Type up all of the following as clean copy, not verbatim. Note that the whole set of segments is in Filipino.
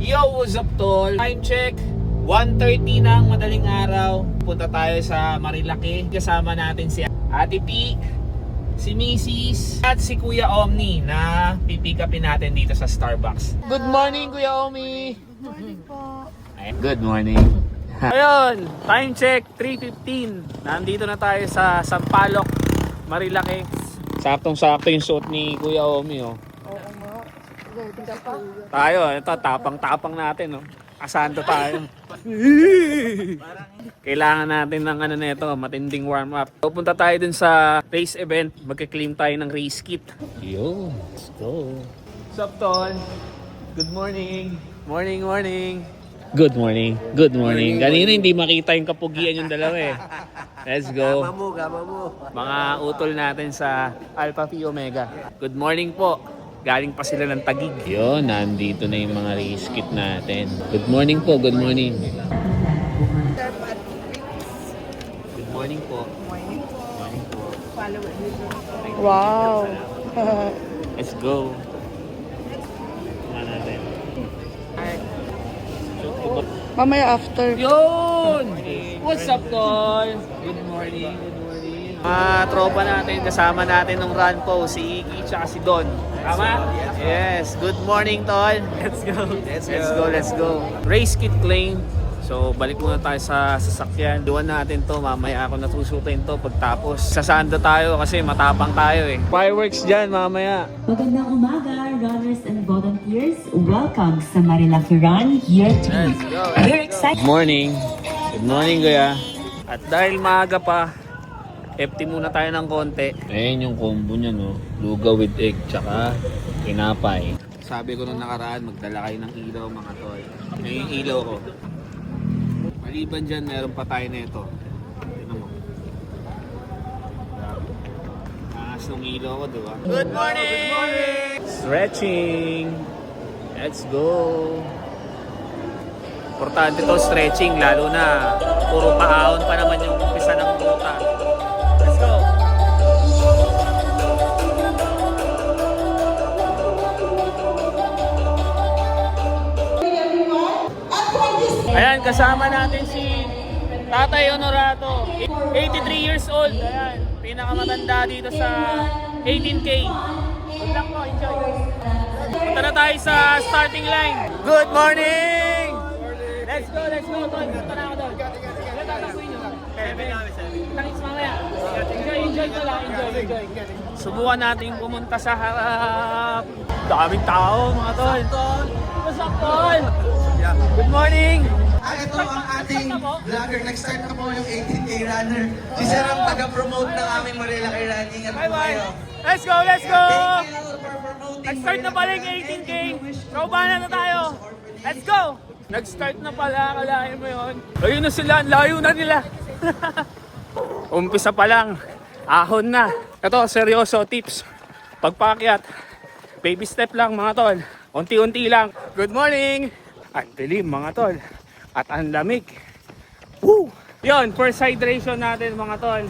Yo, what's up tol? Time check, 1:30 ng madaling araw. Punta tayo sa Marilaki. Kasama natin si Ate P, si Mrs. at si Kuya Omni na pipick upin natin dito sa Starbucks. Good morning, Kuya Omni! Good morning po. Good morning. Ayun, time check, 3:15. Nandito na tayo sa Sampaloc, Marilaki. Saktong-sakto yung suot ni Kuya Omni, oh. Oo nga. Ready ka pa? Tayo, ito, tapang-tapang natin, no? Asando tayo. Kailangan natin ng ano nito, matinding warm-up. Pupunta tayo dun sa race event. Magka-claim tayo ng race kit. Yo, let's go. What's up, Tol? Good morning. Morning. Good morning. Kanina hindi makita yung kapugian yung dalawa eh. Let's go. Gama mo. Mga utol natin sa Alpha Phi Omega. Good morning po. Galing pa sila ng Taguig. Yun, nandito na yung mga race kit natin. Good morning po, good morning. Good morning po. Morning po. Morning po. Follow it. Wow. Let's go. Tingnan natin. Mamaya after. Yun! What's up, Tol? Good morning. Mga tropa natin, kasama natin nung run po, si Iggy tsaka si Don. Tama? Yes. Good morning, Tol. Let's go. Race kit claim. So, balik muna tayo sa sasakyan. Duwan natin to. Mamaya ako natusutin to pagtapos. Sasanda tayo kasi matapang tayo eh. Fireworks dyan mamaya. Magandang umaga, runners and volunteers. Welcome sa Marilaki Run Year 3. We're excited. Good morning. Good morning, Kuya. At dahil maaga pa, FT muna tayo ng konti. Ayan yung combo niya, no? Lugaw with egg, tsaka tinapay. Sabi ko nung nakaraan, magdala kayo ng ilaw, mga tol. Ayan yung ilaw ko. Maliban dyan, meron pa tayo nito. Tignan mo. Angas ng ilaw ko, diba? Good morning! Stretching! Let's go! Importante to stretching, lalo na puro paahon pa naman yung umpisa ng ruta. Let's go! Ayan, kasama natin si Tatay Honorato, 83 years old. Ayan, pinakamatanda dito sa 18K. Good luck po, enjoy. Punta na tayo sa starting line. Good morning! Let's go, Tol. Punta na ako doon. Ilan tatapuin nyo? 7. Tangis mamaya. Enjoy ko lang, enjoy. Subukan natin pumunta sa harap. Daming tao, mga tol. What's up, Tol? Good morning! Ito ang ating vlogger. Nag-start na po yung 18K runner. Si Sir ang taga-promote ng aming Marilaki Running. Bye! Let's go! Thank you for promoting. Nag-start na pala yung 18K. Kaubanan na tayo. Let's go! Nag-start na pala. Kalahin mo yun. Ayun na sila. Layo na nila. Umpisa pa lang. Ahon na. Ito, seryoso tips. Pagpakyat. Baby step lang, mga tol. Unti-unti lang. Good morning! Ang dilim, mga tol. At ang lamig. Woo! Yun, first hydration natin, mga tol.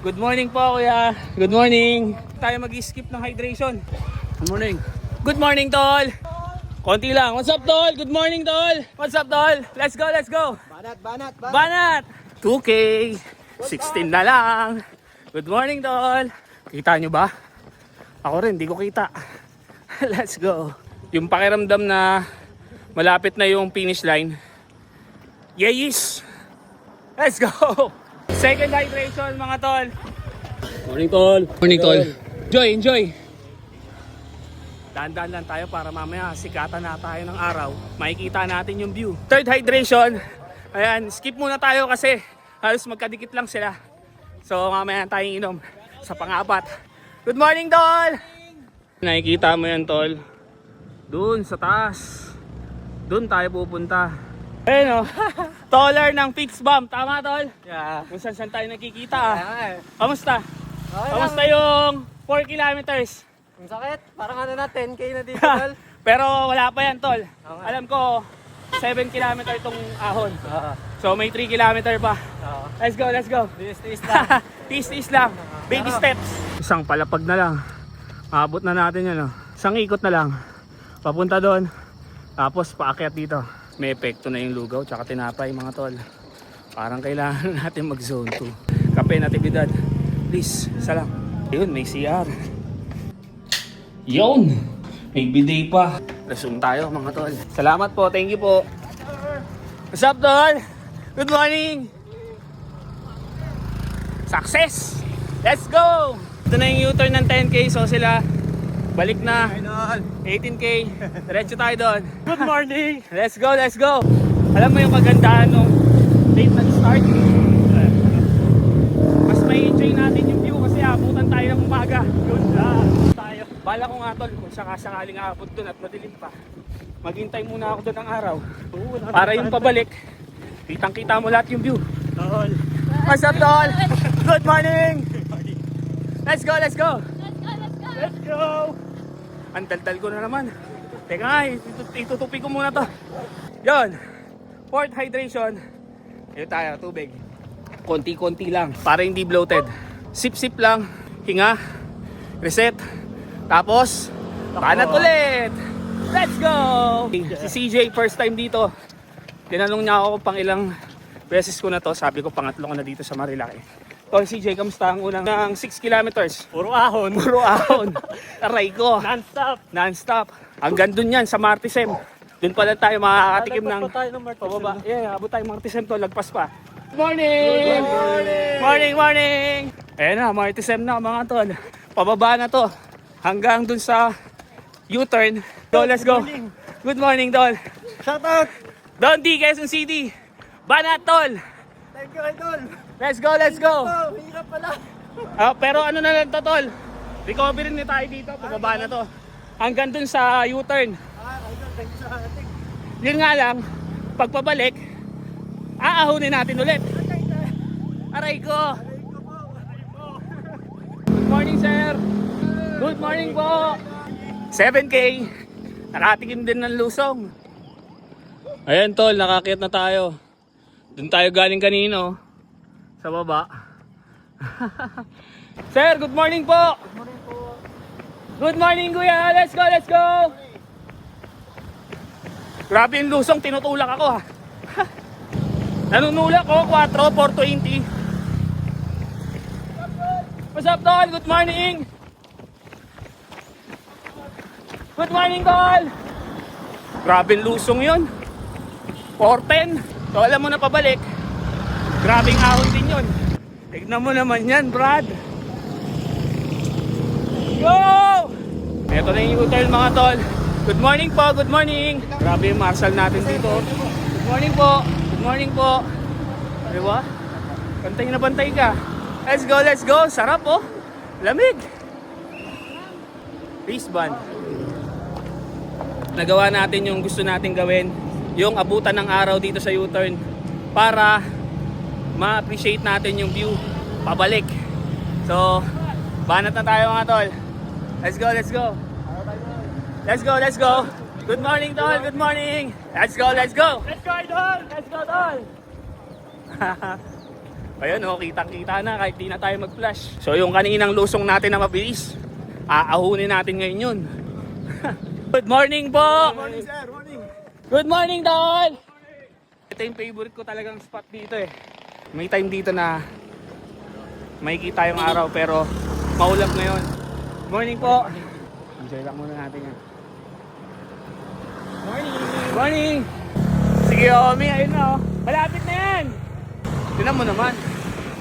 Good morning po, kuya. Good morning. Tayo mag-skip ng hydration. Good morning. Good morning, tol. Konti lang. What's up, tol? Good morning, tol. What's up, tol? Let's go. Banat. 2K. 16 na lang. Good morning, tol. Kita nyo ba? Ako rin, di ko kita. Let's go. Yung pakiramdam na malapit na yung finish line. Yes! Let's go! Second hydration, mga tol. Morning, tol. Enjoy. Dahan-dahan lang tayo para mamaya sikatan na tayo ng araw. Makikita natin yung view. Third hydration. Ayan, skip muna tayo kasi halos magkadikit lang sila. So mamaya tayong inom sa pang-apat. Good morning, tol! Nakikita mo yan, tol. Doon sa taas. Doon tayo pupunta. Ayun, oh. Taller ng fixed bump. Tama, tol? Yeah. Kung saan tayo nakikita, Kamusta? Kamusta yung 4 kilometers? Ang sakit. Parang ano na, 10K na dito, tol. Pero wala pa yan, tol. Okay. Alam ko, 7 kilometer itong ahon. So may 3 kilometer pa. Let's go. Tiis lang. Tiis lang. Baby steps. Isang palapag na lang. Maabot na natin yan. Isang ikot na lang. Papunta doon. Tapos paakyat dito. May epekto na yung lugaw tsaka tinapay mga tol. Parang kailangan natin mag zone 2. Kape Natividad. Please, isa lang. Yun, may CR. Yun! May bidet pa. Resume tayo mga tol. Salamat po, thank you po. What's up tol? Good morning! Success! Let's go! Ito na yung U-turn ng 10K, so sila balik na 18K. Diretso tayo doon. Good morning! Let's go, let's go! Alam mo yung kagandahan nung late nag-start? Mas may enjoy natin yung view kasi abutan tayo ng umaga. Yun lang tayo. Bala ko nga tol, kung sakaling aabot doon at madilim pa, maghintay muna ako doon ng araw. Para yung pabalik, kitang-kita mo lahat yung view. Tol! What's up tol? Good morning! Let's go, let's go! Let's go! Ang daldal ko na naman. Teka nga, itutupi ko muna to. Yon. Fourth hydration. Ito tayo, tubig. Konti-konti lang, para hindi bloated. Sip-sip lang, hinga, reset. Tapos, banat ulit! Let's go! Si CJ, first time dito. Tinanong niya ako pang ilang beses ko na to. Sabi ko, pangatlo ko na dito sa Marilaki. Tol, CJ, kamusta ang unang ng 6 kilometers? Puro ahon. Puro ahon. Aray ko. Non-stop. Non-stop. Hanggang dun yan, sa Martisem. Dun pala tayo makakatikim ng pababa. Yeah, abot tayo Martisem to, lagpas pa. Good morning! Good morning! Morning, morning! Ayan na, Martisem na mga tol. Pababa na to. Hanggang dun sa U-turn. So, let's go. Good morning, tol. Shout out! Don D, Quezon City. Banat, tol. Thank you, Idol! Let's go, let's go. Oh, hirap pala! Pero ano na lang to, tol. Recovery na tayo dito. Pababa na to. Hanggang dun sa U-turn. Idol, thank you sa ating. Yun nga lang, pagpabalik, aahunin natin ulit. Aray ko. Good morning, sir. Good morning po. 7K. Nakatikim din ng lusong. Ayan, tol, nakakyat na tayo. Doon tayo galing kanino. Sa baba. Sir, good morning po. Good morning po. Good morning, kuya. Let's go, let's go. Grabe yung lusong, tinutulak ako ha. Nanunulak ko, 4, 420. What's up, tol? Good morning. Good morning, tol. Grabe yung lusong yun. 410. So alam mo na pabalik. Grabing ahon din yun. Tignan mo naman yan, Brad. Go! Ito na yung U-turn mga tol. Good morning po, good morning. Grabe yung marshal natin dito. Good morning po, good morning po. Diba? Bantay na bantay ka. Let's go, let's go. Sarap oh. Lamig. Peace band. Nagawa natin yung gusto nating gawin. Yung abutan ng araw dito sa U-turn. Para ma-appreciate natin yung view pabalik. So, banat na tayo mga tol. Let's go, let's go. Let's go, let's go. Good morning, tol. Good morning. Let's go, let's go. Let's go, tol. Let's go, tol. Ayun, oh, kitang-kita na kahit di na tayo mag-flash. So, yung kaninang lusong natin na mabilis, aahunin natin ngayon yun. Good morning po. Good morning, sir! Morning! Good morning, tol. Ito yung favorite ko talagang spot dito eh. May time dito na makikita yung araw pero maulap ngayon. Morning po. Enjoy lang muna natin yan. Morning. Morning. Sige, Omi. Ayun na. Malapit na yan. Tinan mo naman.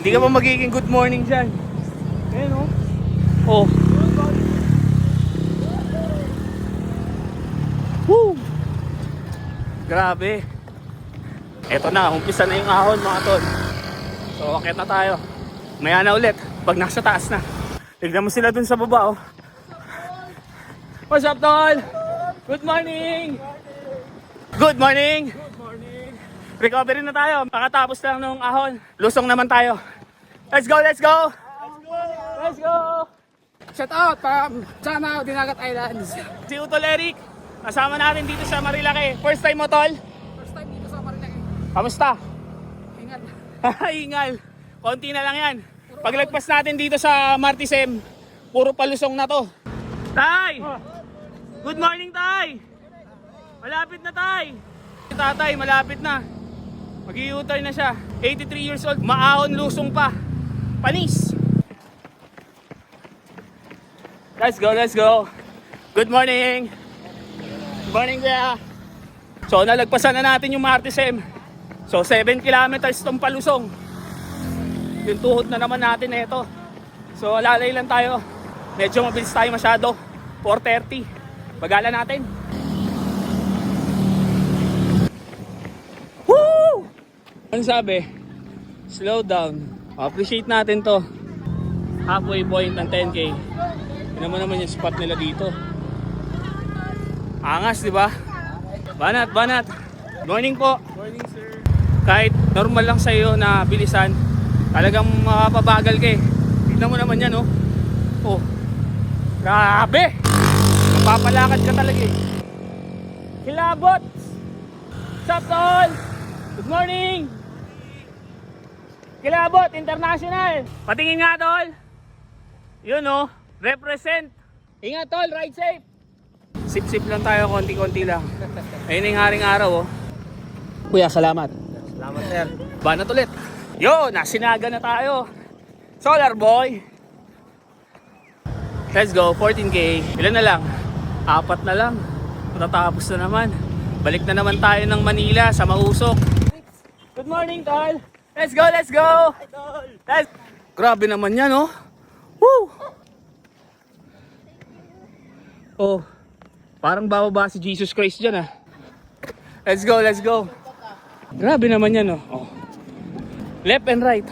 Hindi ka pa magiging good morning dyan. Ayun oh. Oh. Woo. Grabe. Eto na. Umpisa na yung ahon mga tol. So, akit na tayo. Maya na ulit, pag nasa taas na. Tignan mo sila dun sa baba, oh. What's up, tol? Good morning! Good morning! Good morning! Recovery na tayo. Pakatapos lang nung ahon. Lusong naman tayo. Let's go, let's go! Let's go! Shout out from Chama, Dinagat Islands. Si Utol Eric, kasama natin dito sa Marilaki. First time mo, tol? First time dito sa Marilaki. Kamusta? Ingat. Hingal. Konti na lang yan. Paglagpas natin dito sa Martisem, puro palusong na to. Tay! Good morning, Tay! Malapit na tay. Tatay, malapit na. Mag-i-U-turn na siya. 83 years old, maahon lusong pa. Panis. Let's go, let's go. Good morning. Good morning, kuya. So, nalagpasan na natin yung Martes M. So, 7 kilometers tong palusong. Yung tuhod na naman natin na ito. So, lalay lang tayo. Medyo mabilis tayo masyado. 4:30. Bagala natin. Woo! Ano sabi? Slow down. Appreciate natin to. Halfway point ng 10K. Tignan mo naman yung spot nila dito. Angas, di ba? Banat, banat. Good morning po. Morning, sir. Kahit normal lang sa iyo na bilisan, talagang mapapabagal ka eh. Tignan mo naman yan, oh. Oh. Grabe! Mapapalakad ka talaga eh. Kilabot! What's up, tol? Good morning! Kilabot International! Patingin nga, tol! Yun, oh. Represent! Ingat, tol! Ride safe! Sip-sip lang tayo, konti-konti lang. Ayun yung haring araw, oh. Kuya, salamat. Salamat, sir. Banat ulit. Yo, nasinaga na tayo. Solar boy. Let's go, 14K. Ilan na lang? 4 na lang. Matatapos na naman. Balik na naman tayo ng Manila sa Mausok. Good morning, tol. Let's go, let's go. Let's... Grabe naman yan, oh. Woo! Oh, parang bababa si Jesus Christ dyan, ah. Let's go, let's go. Grabe naman yan, oh. Left and right.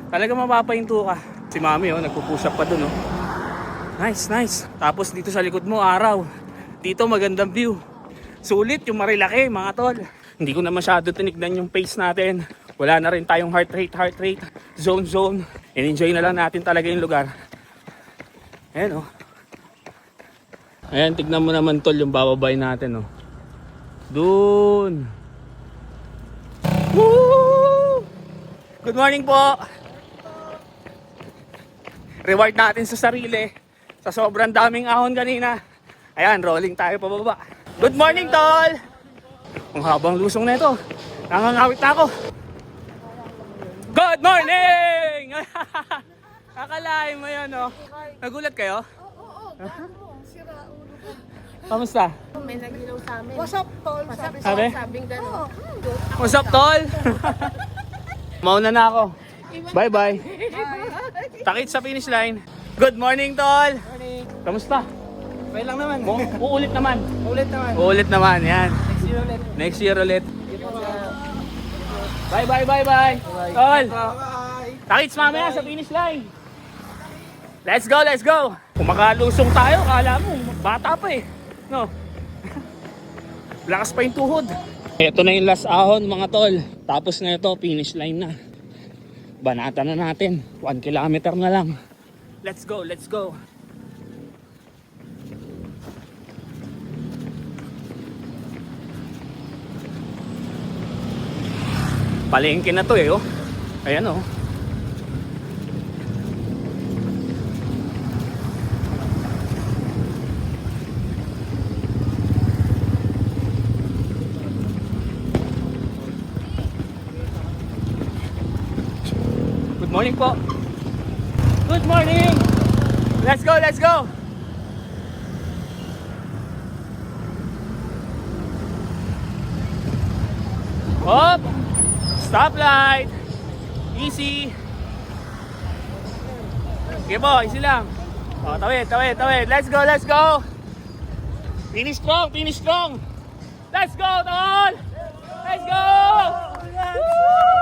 Talaga mapapahinto ka. Si mami, oh, nagpo-push up pa dun, oh. Nice, nice. Tapos dito sa likod mo, araw. Dito magandang view. Sulit yung Marilaki, mga tol. Hindi ko na masyado tinignan yung pace natin. Wala na rin tayong heart rate. Zone. And-enjoy na lang natin talaga yung lugar. Ayan, oh. Ayan, tignan mo naman, tol, yung bababay natin, oh. Dun. Woo! Good morning po. Reward natin sa sarili. Sa sobrang daming ahon kanina. Ayan, rolling tayo pababa. Good morning, tol! Ang habang lusong na ito. Nangangawit na ako. Good morning! Akalain mo yan, oh. Nagulat kayo? Kamusta? May nagilaw sa amin. What's up, tol? Sabi Sabi? Sabing gano'n. What's up, tol? Mauna na ako. Bye-bye. Takit sa finish line. Good morning, tol. Morning. Kamusta? Okay lang naman. Uulit naman. Ulit naman. Uulit naman, yan. Next year ulit. Next year ulit. Dito po sa... Bye-bye. Tol, Bye-bye. takits mamaya sa finish line. Let's go, let's go. Kung makalusong tayo, kala mo, bata pa eh. No? Lakas pa yung tuhod. Ito na yung last ahon, mga tol. Tapos na ito, finish line na. Banata na natin. 1 kilometer na lang. Let's go, let's go. Palengke na to eh, oh. Ayan, oh. Good morning po. Good morning. Let's go, let's go. Hop. Stoplight. Easy. Okay po, easy lang. Oh, tawid. Let's go, let's go. Finish strong, finish strong. Let's go, tol. Let's go. Woo!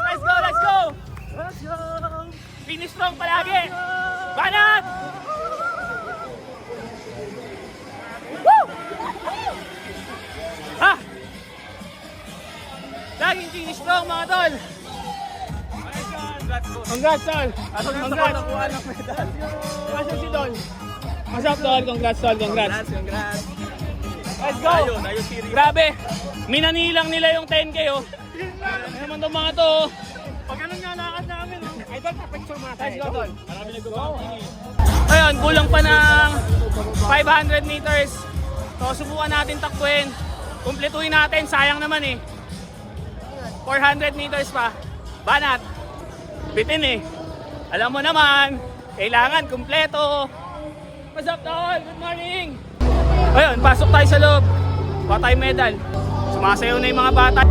Let's go, let's go. Finish strong palagi. Banat. Woo! Ha! Laging finish strong, mga tol. Congrats, tol. Congrats. Congrats si Don. What's up, tol? Congrats, tol. Congrats. Let's go. Grabe. Minanilang nila yung 10K, oh. Ano naman itong mga to, oh. Pag anong nga lakad namin, oh. I don't affect your mata. Let's go, tol. Marami nag-bumping. Ayun, kulang pa ng 500 meters. So subukan natin takbuhin. Kumpletuhin natin, sayang naman eh. 400 meters pa. Banat. Bitin eh. Alam mo naman, kailangan kumpleto. What's up, tol? Good morning! Ayun, pasok tayo sa loob. Baka tayo medal. Sumasayaw na yung mga bata.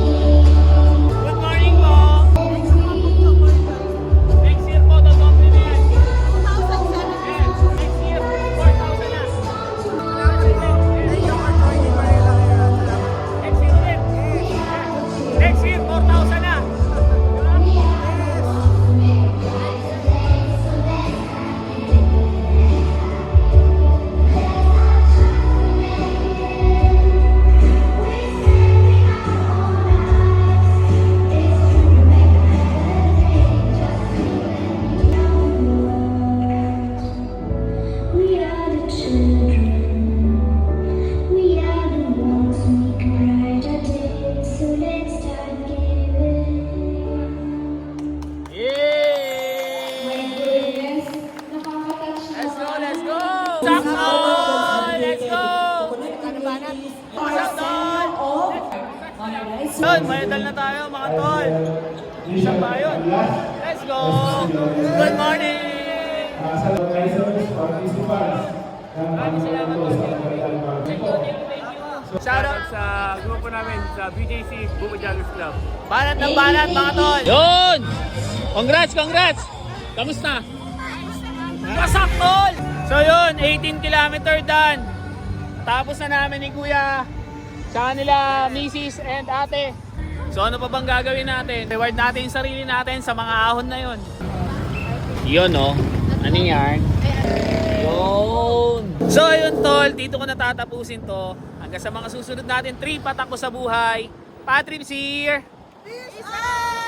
Good morning po! Next year po, dodoble na yan. Next year, 4,000 na. Next year, 4,000 na. We are the children. We are the ones we can write a day. So let's start giving. Yay! Let's go, let's go! Sakto! Let's go! Sakto! Yun, medal na tayo mga tol. Isang ba yun? Let's go! Good morning! Maraming salamat po. Thank you. Shoutout Sa grupo namin sa BJC Buko Joggers Club. banat ng banat mga tol. Yun! Congrats, congrats! Kamusta? Pasak tol! So yun, 18 kilometer done. Tapos na namin ni Kuya. Tsaka nila Mrs. and Ate. So ano pa bang gagawin natin? Reward natin yung sarili natin sa mga ahon na yun. Yun oh. Ano yan? Yun. So ayun tol, dito ko natatapusin to. Hanggang sa mga susunod natin trip at ako sa buhay. Patrips here! Peace out!